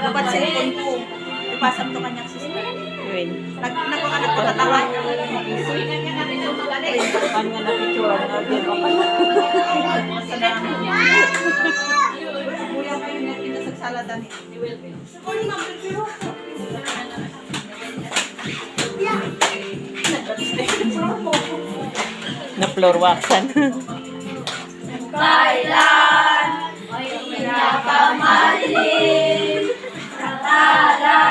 Dapat cellphone ko. Ipasap to kanya sister. Yun. Nagpakanak ko tatawa. Kan nga na picture na din ba ka? Kuya kayo na kita sa saladan eh. Na floor waxan. Kailan ay pinakamalilim na tala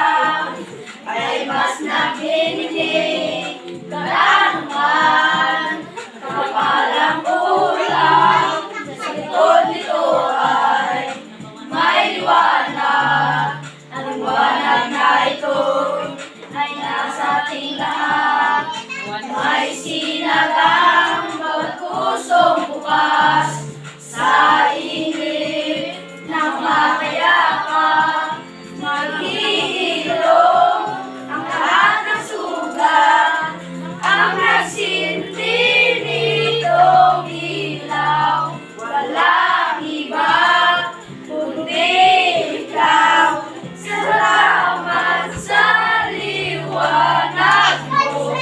ay mas nagbibigay karangan kapalang ulang sa likod nito ay may liwanag. Ang liwanag na ito ay nasa ating lahat. May sinagang bawat pusong bukas sa inip ng makayakap. Maghihilom ang lahat ng sugat, ang nagsinti nitong ilaw. Walang iba kundi ikaw. Salamat sa liwanag mo.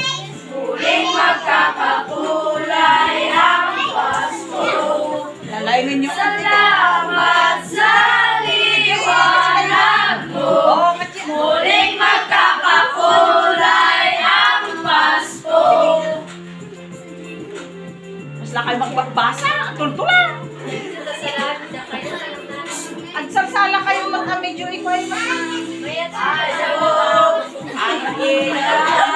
Muling magkakakulay ang Pasko. Lalainin niyo. Salamat sa liwanag mo. Muling magkakakulay ang Pasko. Mas lang kayo magbasa. Tultula. Agsarsala kayo mag-amedyo ikaw ay Ayaw ang hirap